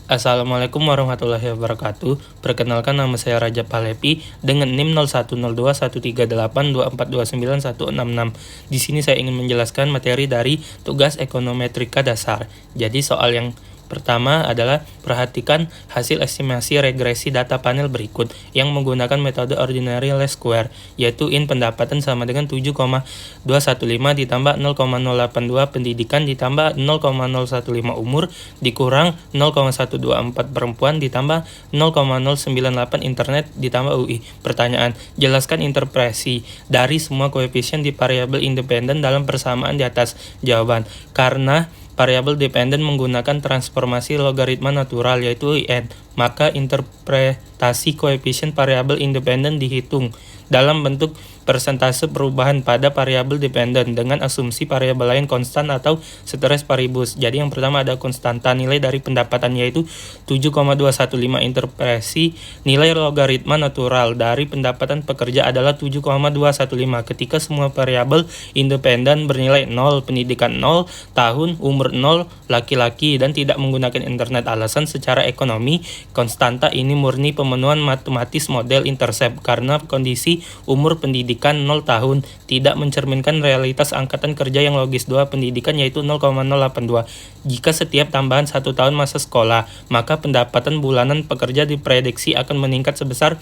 Assalamualaikum warahmatullahi wabarakatuh. Perkenalkan, nama saya Raja Palepi dengan NIM 01021382429166. Di sini saya ingin menjelaskan materi dari tugas ekonometrika dasar. Jadi soal yang pertama adalah perhatikan hasil estimasi regresi data panel berikut yang menggunakan metode ordinary least square, yaitu in pendapatan sama dengan 7,215 ditambah 0,082 pendidikan ditambah 0,015 umur dikurang 0,124 perempuan ditambah 0,098 internet ditambah UI. Pertanyaan, jelaskan interpretasi dari semua koefisien di variabel independen dalam persamaan di atas. Jawaban, karena variabel dependen menggunakan transformasi logaritma natural yaitu IN, maka interpretasi koefisien variabel independen dihitung dalam bentuk persentase perubahan pada variabel dependen dengan asumsi variabel lain konstan atau ceteris paribus. Jadi yang pertama ada konstanta nilai dari pendapatan yaitu 7,215. Interpretasi nilai logaritma natural dari pendapatan pekerja adalah 7,215 ketika semua variabel independen bernilai 0, pendidikan 0, tahun, umur 0, laki-laki, dan tidak menggunakan internet. Alasan secara ekonomi, konstanta ini murni pemenuhan matematis model intercept karena kondisi umur pendidikan 0 tahun tidak mencerminkan realitas angkatan kerja yang logis. 2, pendidikan yaitu 0,082. Jika setiap tambahan 1 tahun masa sekolah, maka pendapatan bulanan pekerja diprediksi akan meningkat sebesar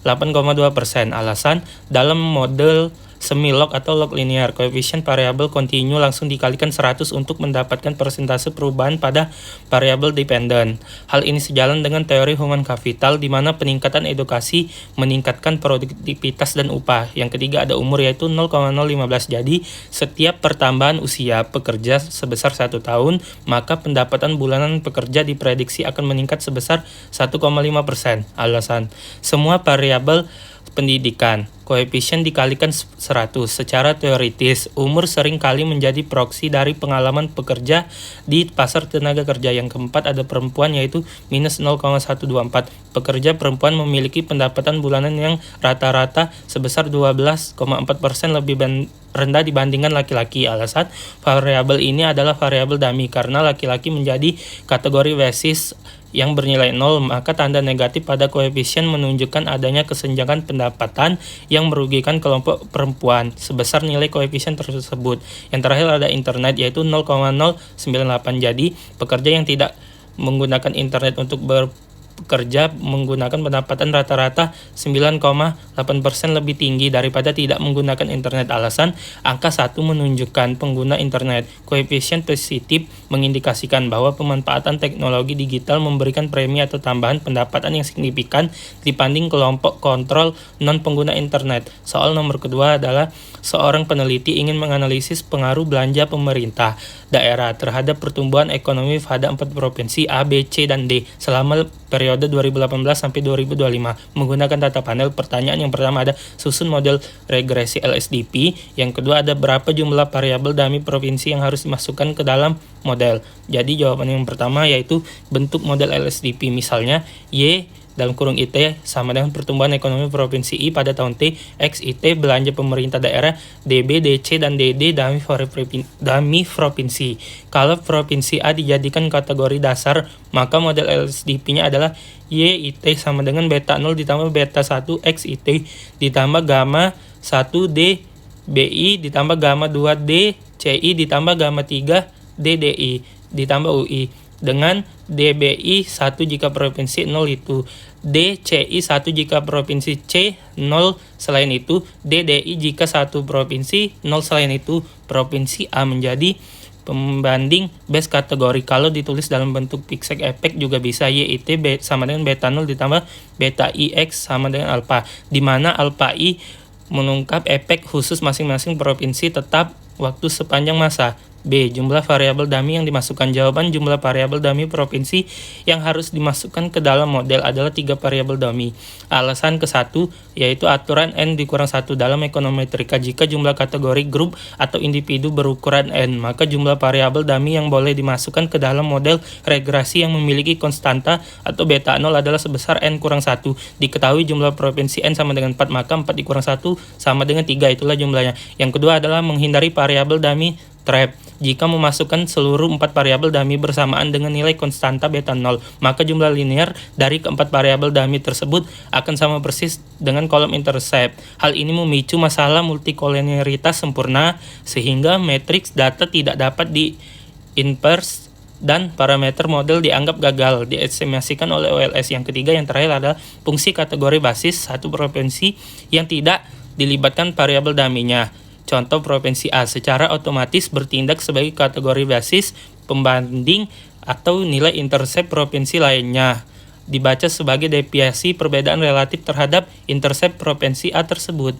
8,2%. Alasan, dalam model semi-log atau log linear, koefisien variabel kontinu langsung dikalikan 100 untuk mendapatkan persentase perubahan pada variabel dependen. Hal ini sejalan dengan teori human capital di mana peningkatan edukasi meningkatkan produktivitas dan upah. Yang ketiga ada umur yaitu 0,015. Jadi setiap pertambahan usia pekerja sebesar 1 tahun, maka pendapatan bulanan pekerja diprediksi akan meningkat sebesar 1,5%. Alasan, semua variabel pendidikan, koefisien dikalikan 100. Secara teoritis, umur sering kali menjadi proksi dari pengalaman pekerja di pasar tenaga kerja. Yang keempat ada perempuan yaitu minus 0,124. Pekerja perempuan memiliki pendapatan bulanan yang rata-rata sebesar 12,4% lebih rendah dibandingkan laki-laki. Alasan, variabel ini adalah variabel dummy karena laki-laki menjadi kategori basis yang bernilai 0, maka tanda negatif pada koefisien menunjukkan adanya kesenjangan pendapatan yang merugikan kelompok perempuan sebesar nilai koefisien tersebut. Yang terakhir ada internet yaitu 0,098. Jadi pekerja yang tidak menggunakan internet untuk bekerja menggunakan pendapatan rata-rata 9,8% lebih tinggi daripada tidak menggunakan internet. Alasan, angka 1 menunjukkan pengguna internet. Koefisien positif mengindikasikan bahwa pemanfaatan teknologi digital memberikan premi atau tambahan pendapatan yang signifikan dibanding kelompok kontrol non-pengguna internet. Soal nomor kedua adalah seorang peneliti ingin menganalisis pengaruh belanja pemerintah daerah terhadap pertumbuhan ekonomi pada 4 provinsi A, B, C, dan D selama periode 2018 sampai 2025 menggunakan data panel. Pertanyaan yang pertama ada susun model regresi LSDP. Yang kedua ada berapa jumlah variabel dummy provinsi yang harus dimasukkan ke dalam model. Jadi jawaban yang pertama yaitu bentuk model LSDP, misalnya Y dalam kurung IT sama dengan pertumbuhan ekonomi provinsi I pada tahun T, X IT belanja pemerintah daerah, DB, DC, dan DD dummy provinsi. Kalau provinsi A dijadikan kategori dasar, maka model LSDP-nya adalah Y IT sama dengan beta 0 ditambah beta 1 X IT ditambah gamma 1 D BI ditambah gamma 2 D CI ditambah gamma 3 DDI ditambah UI dengan DBI 1 jika provinsi 0 itu, DCI 1 jika provinsi C 0 selain itu, DDI jika 1 provinsi 0 selain itu. Provinsi A menjadi pembanding base kategori. Kalau ditulis dalam bentuk Pixel efek juga bisa, YIT sama dengan beta 0 ditambah beta IX sama dengan alpha, di mana alpha I mengungkap efek khusus masing-masing provinsi tetap waktu sepanjang masa. B. Jumlah variabel dummy yang dimasukkan. Jawaban, jumlah variabel dummy provinsi yang harus dimasukkan ke dalam model adalah 3 variabel dummy. Alasan ke-1 yaitu aturan N dikurang 1 dalam ekonometrika. Jika jumlah kategori grup atau individu berukuran N, maka jumlah variabel dummy yang boleh dimasukkan ke dalam model regresi yang memiliki konstanta atau beta 0 adalah sebesar N kurang 1. Diketahui jumlah provinsi N sama dengan 4, maka 4 dikurang 1 sama dengan 3, itulah jumlahnya. Yang kedua adalah menghindari variabel dummy bootstrap. Jika memasukkan seluruh 4 variabel dummy bersamaan dengan nilai konstanta beta 0, maka jumlah linear dari keempat variabel dummy tersebut akan sama persis dengan kolom intercept. Hal ini memicu masalah multikolinearitas sempurna, sehingga matriks data tidak dapat di-inverse dan parameter model dianggap gagal diestimasikan oleh OLS. Yang ketiga, yang terakhir adalah fungsi kategori basis satu provinsi yang tidak dilibatkan variabel dummy-nya. Contoh provinsi A secara otomatis bertindak sebagai kategori basis pembanding atau nilai intercept provinsi lainnya, dibaca sebagai deviasi perbedaan relatif terhadap intercept provinsi A tersebut.